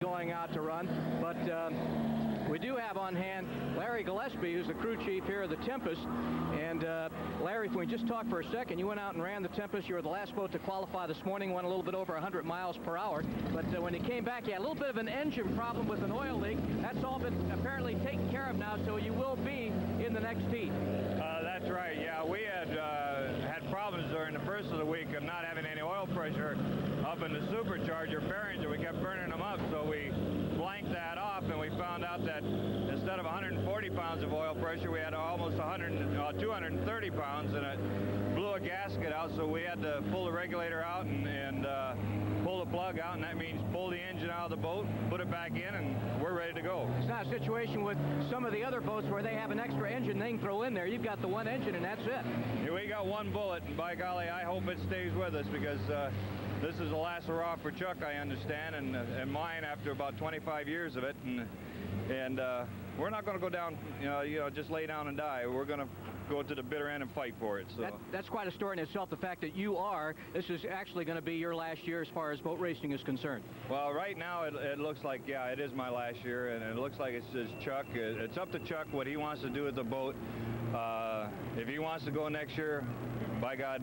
going out to run, but we do have on hand Larry Gillespie, who's the crew chief here of the Tempest. And Larry, if we just talk for a second, you went out and ran the Tempest. You were the last boat to qualify this morning, went a little bit over 100 miles per hour. But when you came back, you had a little bit of an engine problem with an oil leak. That's all been apparently taken care of now, so you will be in the next heat. That's right. Yeah, we had had problems during the first of the week of not having any oil pressure up in the supercharger bearings, and we kept burning them up. So we blanked that off, and we found out that instead of 140 pounds of oil pressure, we had almost 230 pounds, and it blew a gasket out. So we had to pull the regulator out and pull the plug out, and that means pull the engine out of the boat, put it back in, and we're ready to go. It's not a situation with some of the other boats where they have an extra engine they can throw in there. You've got the one engine, and that's it. Yeah, we got one bullet, and by golly, I hope it stays with us, because this is the last hurrah for Chuck, I understand, and mine after about 25 years of it, and we're not going to go down, just lay down and die. We're going to go to the bitter end and fight for it. So that's quite a story in itself. The fact that this is actually going to be your last year as far as boat racing is concerned. Well, right now it looks like, yeah, it is my last year, and it looks like it's just Chuck. It's up to Chuck what he wants to do with the boat. If he wants to go next year, by God,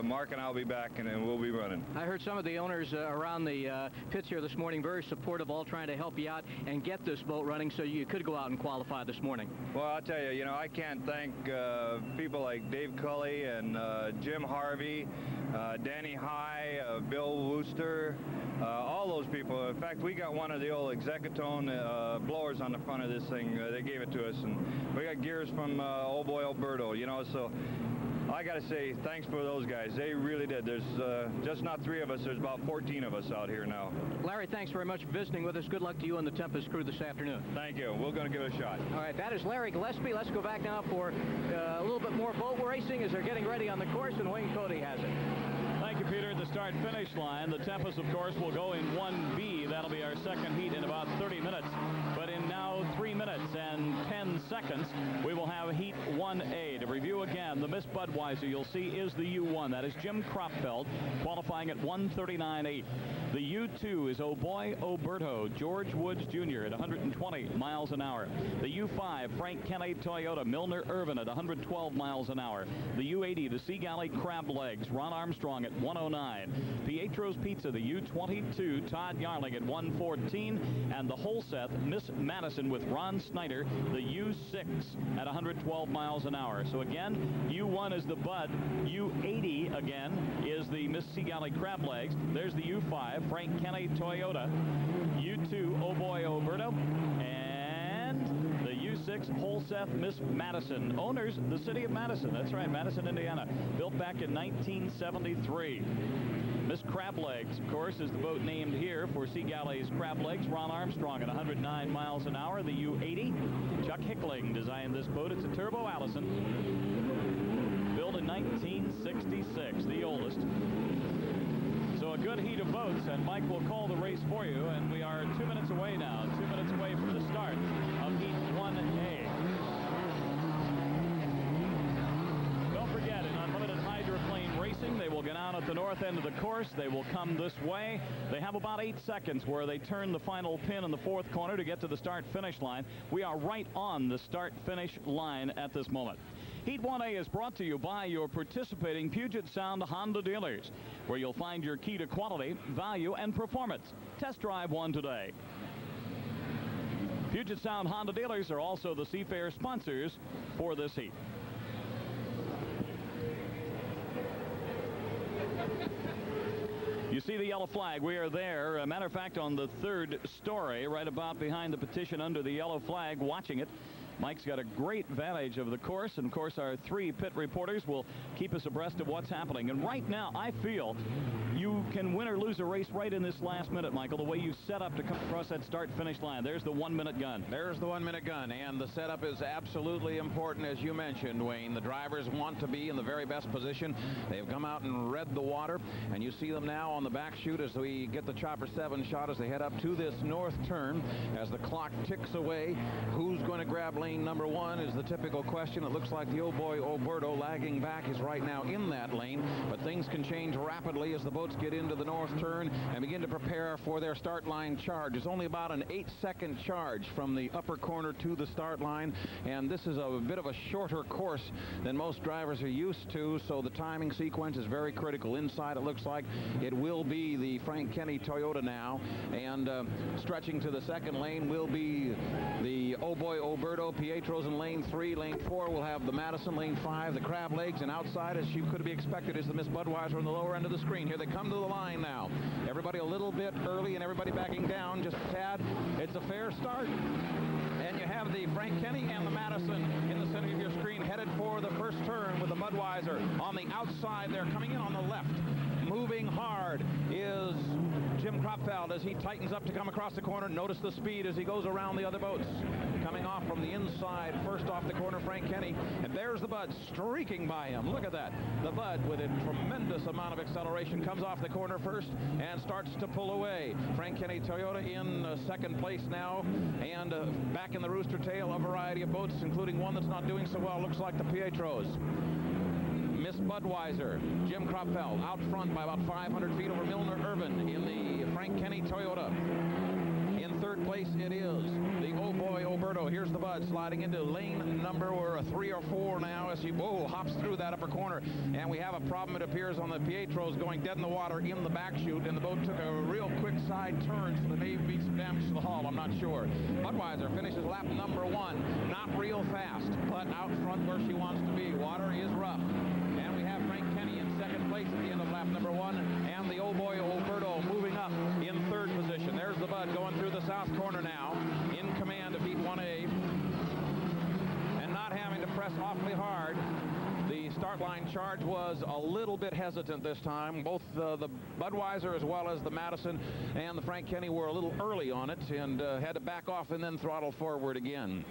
Mark and I'll be back, and we'll be running. I heard some of the owners around the pits here this morning very supportive, all trying to help you out and get this boat running so you could go out and qualify this morning. Well, I'll tell you, I can't thank people like Dave Cully and Jim Harvey, Danny High, Bill Wooster, all those people. In fact, we got one of the old Executone blowers on the front of this thing. They gave it to us, and we got gears from old boy Alberto, so I got to say thanks for those guys. They really did. There's just not 3 of us. There's about 14 of us out here now. Larry, thanks very much for visiting with us. Good luck to you and the Tempest crew this afternoon. Thank you. We're going to give it a shot. All right, that is Larry Gillespie. Let's go back now for a little bit more boat racing as they're getting ready on the course, and Wayne Cody has it. Thank you, Peter. At the start-finish line, the Tempest, of course, will go in 1B. That'll be our second heat in about 30 minutes. But in now 3 minutes and 10 seconds, we will have Heat 1A. To review again, the Miss Budweiser you'll see is the U1. That is Jim Kropfeld, qualifying at 1:39.8. The U2 is Oh Boy Oberto, George Woods Jr. at 120 miles an hour. The U5, Frank Kenney Toyota, Milner Irvin at 112 miles an hour. The U80, the Sea Galley Crab Legs, Ron Armstrong at 109. Pietro's Pizza, the U22, Todd Yarling at 114. And the Holseth, Miss Madison with Ron Snyder, the U6 at 112 miles an hour. So again, U1 is the Bud. U80 again is the Miss Sea Galley Crab Legs. There's the U5, Frank Kenney Toyota. U2, Oh Boy Oberto. And the U6 Holseth Miss Madison. Owners, the city of Madison. That's right, Madison, Indiana. Built back in 1973. Miss Crab Legs, of course, is the boat named here for Sea Galley's Crab Legs. Ron Armstrong at 109 miles an hour. The U80. Chuck Hickling designed this boat. It's a Turbo Allison. Built in 1966, the oldest. So a good heat of boats, and Mike will call the race for you, and we are 2 minutes away now, 2 minutes away from the start of Heat 1A. Don't forget, in unlimited hydroplane racing, they will get out at the north end of the course. They will come this way. They have about 8 seconds where they turn the final pin in the 4th corner to get to the start-finish line. We are right on the start-finish line at this moment. Heat 1A is brought to you by your participating Puget Sound Honda dealers, where you'll find your key to quality, value, and performance. Test drive one today. Puget Sound Honda dealers are also the Seafair sponsors for this heat. You see the yellow flag. We are there. A matter of fact, on the 3rd story, right about behind the petition under the yellow flag, watching it. Mike's got a great vantage of the course, and of course our 3 pit reporters will keep us abreast of what's happening. And right now, I feel you can win or lose a race right in this last minute, Michael, the way you set up to come across that start-finish line. There's the 1-minute gun. There's the 1-minute gun, and the setup is absolutely important, as you mentioned, Wayne. The drivers want to be in the very best position. They've come out and read the water, and you see them now on the back chute as we get the Chopper 7 shot as they head up to this north turn. As the clock ticks away, who's going to grab lane number 1 is the typical question. It looks like the Oh Boy Oberto lagging back is right now in that lane, but things can change rapidly as the boats get into the north turn and begin to prepare for their start line charge. It's only about an 8-second charge from the upper corner to the start line, and this is a bit of a shorter course than most drivers are used to, so the timing sequence is very critical. Inside, it looks like it will be the Frank Kenny Toyota now, and stretching to the second lane will be the Oh Boy Oberto. Pietro's in lane 3. Lane 4 will have the Madison. Lane 5, the Crab Legs, and outside, as you could be expected, is the Miss Budweiser on the lower end of the screen. Here they come to the line now. Everybody a little bit early and everybody backing down just a tad. It's a fair start. And you have the Frank Kenny and the Madison in the center of your screen headed for the first turn with the Budweiser. On the outside, they're coming in on the left. Moving hard is Jim Kropfeld as he tightens up to come across the corner. Notice the speed as he goes around the other boats. Coming off from the inside, first off the corner, Frank Kenny. And there's the Bud streaking by him. Look at that. The Bud, with a tremendous amount of acceleration, comes off the corner first and starts to pull away. Frank Kenny Toyota in second place now. And back in the rooster tail, a variety of boats, including one that's not doing so well. Looks like the Pietros. Miss Budweiser, Jim Kropfeld, out front by about 500 feet over Milner Urban in the Frank Kenny Toyota. In third place, it is the Oh Boy Oberto. Here's the Bud sliding into lane number 3 or 4 now as he hops through that upper corner. And we have a problem, it appears, on the Pietros going dead in the water in the back chute. And the boat took a real quick side turn, so there may be some damage to the hull. I'm not sure. Budweiser finishes lap number 1. Not real fast, but out front where she wants to be. Water is rough. And we have Frank Kenny in second place at the end of lap number 1. And the Oh Boy Oberto moving up in third position. There's the Bud going through the south corner now, in command of Heat 1A, and not having to press awfully hard. The start line charge was a little bit hesitant this time. Both the Budweiser as well as the Madison and the Frank Kenny were a little early on it and had to back off and then throttle forward again.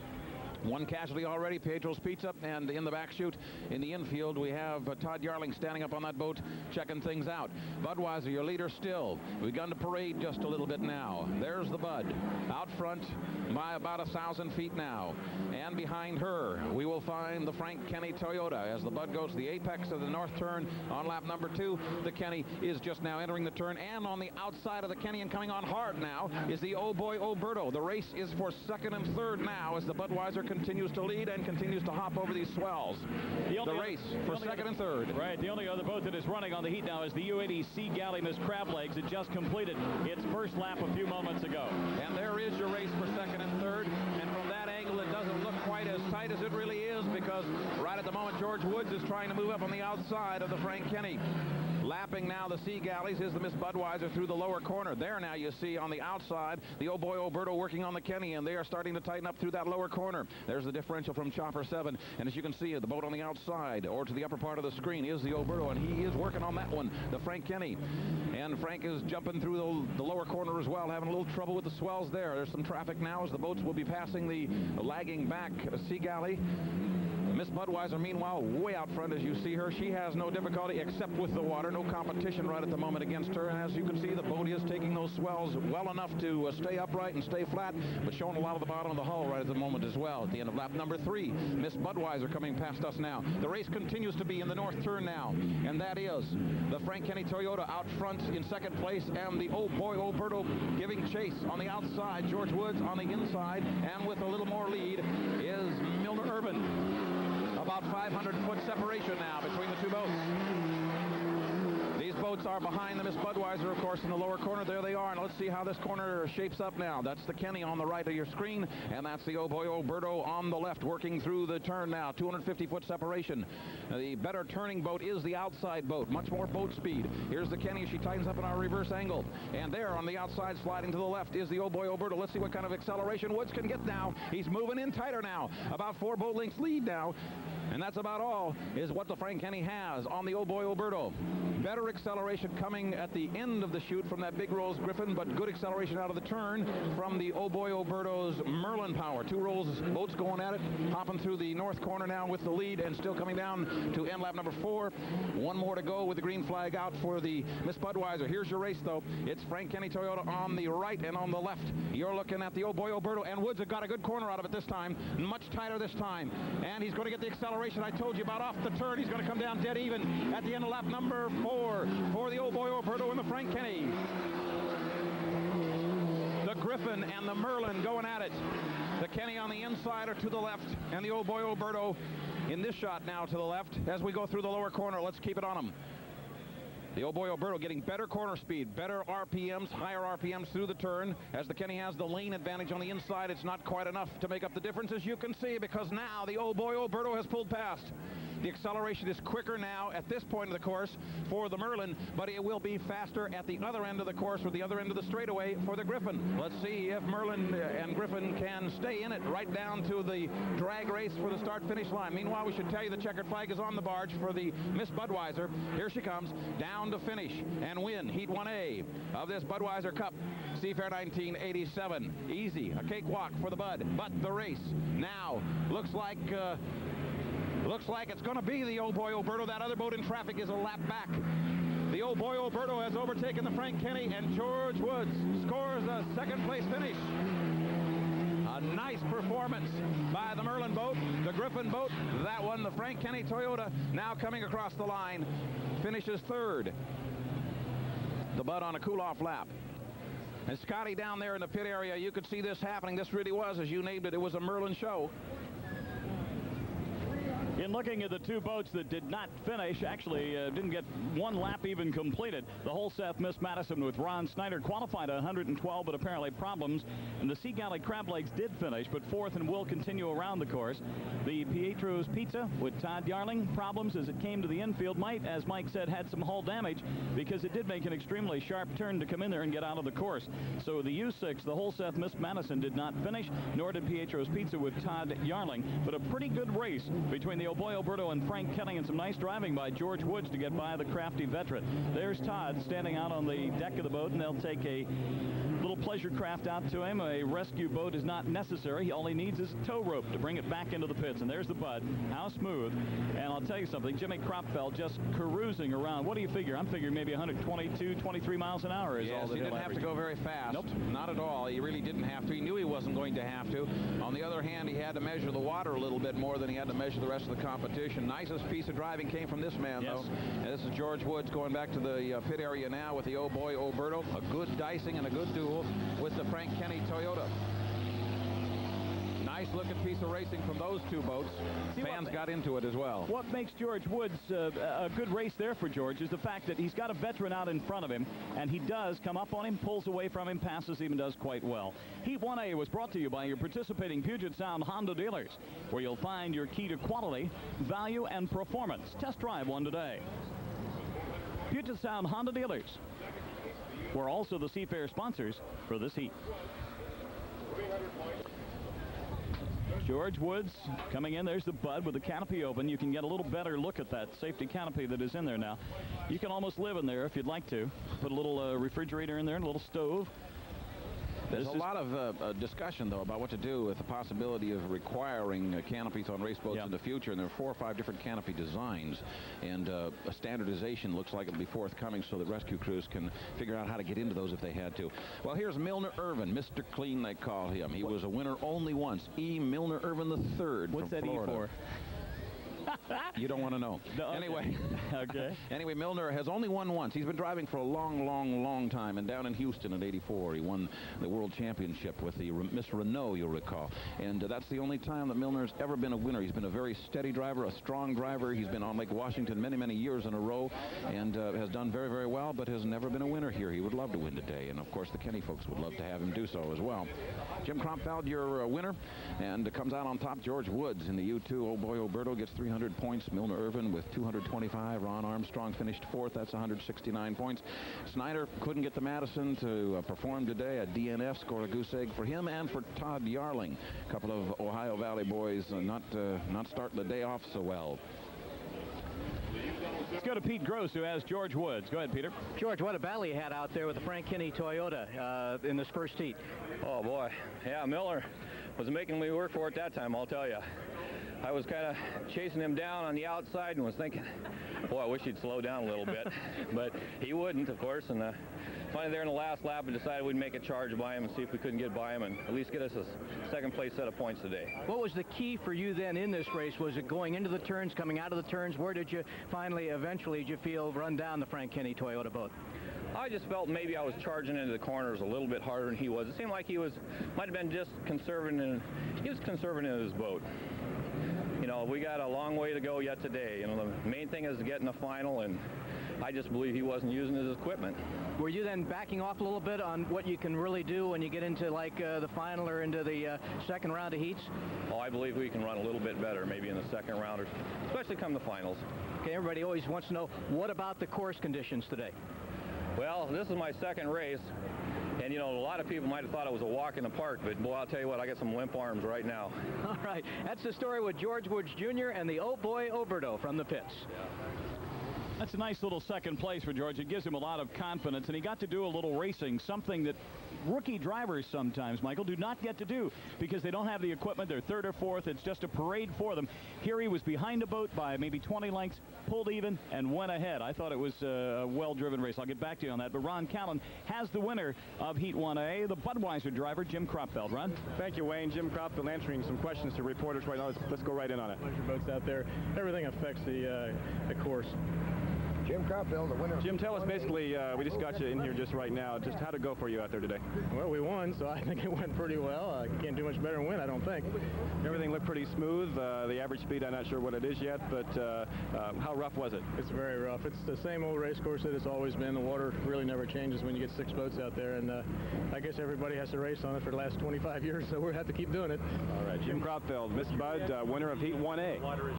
One casualty already, Pietro's Pizza, and in the back chute, in the infield, we have Todd Yarling standing up on that boat, checking things out. Budweiser, your leader still. We've begun to parade just a little bit now. There's the Bud, out front by about 1,000 feet now. And behind her, we will find the Frank Kenny Toyota. As the Bud goes to the apex of the north turn on lap number 2, the Kenny is just now entering the turn, and on the outside of the Kenny and coming on hard now is the Oh Boy Oberto. The race is for second and third now as the Budweiser continues to lead and continues to hop over these swells. The race for second and third. Right, the only other boat that is running on the heat now is the U-80 Sea Galley Miss Crab Legs. It just completed its first lap a few moments ago. And there is your race for second and third. And from that angle, it doesn't look quite as tight as it really is, because right at the moment, George Woods is trying to move up on the outside of the Frank Kenny. Lapping now the Sea Galleys is the Miss Budweiser through the lower corner. There now you see on the outside the Oh Boy Oberto working on the Kenny, and they are starting to tighten up through that lower corner. There's the differential from Chopper 7, and as you can see, the boat on the outside or to the upper part of the screen is the Oberto, and he is working on that one, the Frank Kenny. And Frank is jumping through the lower corner as well, having a little trouble with the swells there. There's some traffic now as the boats will be passing the lagging back Sea Galley. Miss Budweiser, meanwhile, way out front as you see her. She has no difficulty except with the water. No competition right at the moment against her. And as you can see, the boat is taking those swells well enough to stay upright and stay flat, but showing a lot of the bottom of the hull right at the moment as well. At the end of lap number 3, Miss Budweiser coming past us now. The race continues to be in the north turn now, and that is the Frank Kenny Toyota out front in second place, and the Oh Boy Oberto giving chase on the outside. George Woods on the inside, and with a little more lead is Milner Urban. About 500-foot separation now between the two boats. These boats are behind the Miss Budweiser, of course, in the lower corner. There they are, and let's see how this corner shapes up now. That's the Kenny on the right of your screen, and that's the Oh Boy Oberto on the left, working through the turn now. 250-foot separation. The better turning boat is the outside boat. Much more boat speed. Here's the Kenny as she tightens up in our reverse angle. And there on the outside, sliding to the left, is the Oh Boy Oberto. Let's see what kind of acceleration Woods can get now. He's moving in tighter now. About 4 boat lengths lead now. And that's about all is what the Frank Kenny has on the Oh Boy Oberto. Better acceleration coming at the end of the chute from that Big Rolls Griffin, but good acceleration out of the turn from the Oh Boy Oberto's Merlin Power. 2 Rolls boats going at it, hopping through the north corner now with the lead and still coming down to end lap number 4. 1 more to go with the green flag out for the Miss Budweiser. Here's your race, though. It's Frank Kenny Toyota on the right and on the left. You're looking at the Oh Boy Oberto, and Woods have got a good corner out of it this time. Much tighter this time. And he's going to get the acceleration I told you about off the turn. He's going to come down dead even at the end of lap number 4 for the Oh Boy Oberto and the Frank Kenny. The Griffin and the Merlin going at it. The Kenny on the inside or to the left, and the Oh Boy Oberto in this shot now to the left. As we go through the lower corner, let's keep it on them. The Oh Boy Oberto getting better corner speed, better RPMs, higher RPMs through the turn. As the Kenny has the lane advantage on the inside, it's not quite enough to make up the difference, as you can see, because now the Oh Boy Oberto has pulled past. The acceleration is quicker now at this point of the course for the Merlin, but it will be faster at the other end of the course or the other end of the straightaway for the Griffin. Let's see if Merlin and Griffin can stay in it right down to the drag race for the start-finish line. Meanwhile, we should tell you the checkered flag is on the barge for the Miss Budweiser. Here she comes, down to finish and win Heat 1A of this Budweiser Cup Seafair 1987. Easy, a cakewalk for the Bud, but the race now looks like it's going to be the Oh Boy Oberto. That other boat in traffic is a lap back. The Oh Boy Oberto has overtaken the Frank Kenny, and George Woods scores a second-place finish. A nice performance by the Merlin boat, the Griffin boat. That one, the Frank Kenny Toyota, now coming across the line, finishes 3rd. The Bud on a cool-off lap. And Scotty down there in the pit area, you could see this happening. This really was, as you named it, it was a Merlin show. In looking at the 2 boats that did not finish, actually didn't get 1 lap even completed, the Holseth Miss Madison with Ron Snyder qualified at 112, but apparently problems. And the Sea Galley Crab Legs did finish, but 4th and will continue around the course. The Pietro's Pizza with Todd Yarling, problems as it came to the infield. Might, as Mike said, had some hull damage because it did make an extremely sharp turn to come in there and get out of the course. So the U6, the Holseth Miss Madison, did not finish, nor did Pietro's Pizza with Todd Yarling. But a pretty good race between the Oh Boy Oberto and Frank Kenny, and some nice driving by George Woods to get by the crafty veteran. There's Todd standing out on the deck of the boat, and they'll take a little pleasure craft out to him. A rescue boat is not necessary. All he needs is a tow rope to bring it back into the pits. And there's the Bud. How smooth. And I'll tell you something, Jimmy Kropfeld just cruising around. What do you figure? I'm figuring maybe 122, 23 miles an hour is all that he didn't have to go very fast. Nope. Not at all. He really didn't have to. He knew he wasn't going to have to. On the other hand, he had to measure the water a little bit more than he had to measure the rest of the competition. Nicest piece of driving came from this man, though. And this is George Woods going back to the pit area now with the Oh Boy Oberto. A good dicing and a good duel with the Frank Kenny Toyota. Nice looking piece of racing from those 2 boats. Fans got into it as well. What makes George Woods a good race there for George is the fact that he's got a veteran out in front of him, and he does come up on him, pulls away from him, passes him, and does quite well. Heat 1A was brought to you by your participating Puget Sound Honda dealers, where you'll find your key to quality, value, and performance. Test drive one today. Puget Sound Honda dealers were also the Seafair sponsors for this heat. George Woods coming in. There's the Bud with the canopy open. You can get a little better look at that safety canopy that is in there now. You can almost live in there if you'd like to. Put a little refrigerator in there and a little stove. There's a lot of discussion, though, about what to do with the possibility of requiring canopies on race boats in the future. And there are 4 or 5 different canopy designs. And a standardization looks like it'll be forthcoming so that rescue crews can figure out how to get into those if they had to. Well, here's Milner Irvin, Mr. Clean, they call him. He was a winner only once. E. Milner Irvin III. What's that Florida. E for? You don't want to know. No, okay. Anyway. Okay. Anyway, Milner has only won once. He's been driving for a long time. And down in Houston at 84, he won the World Championship with the Miss Renault, you'll recall. And that's the only time that Milner's ever been a winner. He's been a very steady driver, a strong driver. He's been on Lake Washington many years in a row and has done very well, but has never been a winner here. He would love to win today. And, of course, the Kenny folks would love to have him do so as well. Jim Kropfeld, your winner, and comes out on top. George Woods in the U2. Oh Boy Oberto gets 300 200 points. Milner Irvin with 225. Ron Armstrong finished fourth. That's 169 points. Snyder couldn't get the Madison to perform today. A DNF, scored a goose egg for him and for Todd Yarling. A couple of Ohio Valley boys not starting the day off so well. Let's go to Pete Gross, who has George Woods. Go ahead, Peter. George, what a battle you had out there with the Frank Kinney Toyota in this first heat. Oh, boy. Yeah, Miller was making me work for it that time, I'll tell you. I was kind of chasing him down on the outside and was thinking, boy, I wish he'd slow down a little bit. But he wouldn't, of course. And finally there in the last lap, we decided we'd make a charge by him and see if we couldn't get by him and at least get us a second place set of points today. What was the key for you then in this race? Was it going into the turns, coming out of the turns? Where did you eventually, did you feel, run down the Frank Kinney Toyota boat? I just felt maybe I was charging into the corners a little bit harder than he was. It seemed like he might have been just conservative. He was conservative in his boat. You know, we got a long way to go yet today. You know, the main thing is to get in the final, and I just believe he wasn't using his equipment. Were you then backing off a little bit on what you can really do when you get into like the final or into the second round of heats? Oh, I believe we can run a little bit better maybe in the second round, or especially come the finals. Okay, everybody always wants to know, what about the course conditions today? Well, this is my second race, and you know, a lot of people might have thought it was a walk in the park, but boy, I'll tell you what, I got some limp arms right now. All right, that's the story with George Woods Jr. and the Oh Boy Oberto from the pits. That's a nice little second place for George. It gives him a lot of confidence, and he got to do a little racing, something that rookie drivers sometimes, Michael, do not get to do because they don't have the equipment. They're third or fourth. It's just a parade for them. Here he was behind a boat by maybe 20 lengths, pulled even, and went ahead. I thought it was a well-driven race. I'll get back to you on that. But Ron Callan has the winner of Heat 1A, the Budweiser driver, Jim Kropfeld. Ron? Thank you, Wayne. Jim Kropfeld answering some questions to reporters right now. Let's go right in on it. Pleasure boats out there. Everything affects the course. Jim Kropfeld, the winner. Jim, tell us basically, we just got you in here just right now, just how to go for you out there today. Well, we won, so I think it went pretty well. I can't do much better than win, I don't think. Everything looked pretty smooth. The average speed, I'm not sure what it is yet, but how rough was it? It's very rough. It's the same old race course that it's always been. The water really never changes when you get 6 boats out there, and I guess everybody has to race on it for the last 25 years, so we'll have to keep doing it. All right, Jim Kropfeld, Miss Bud, winner of Heat 1A.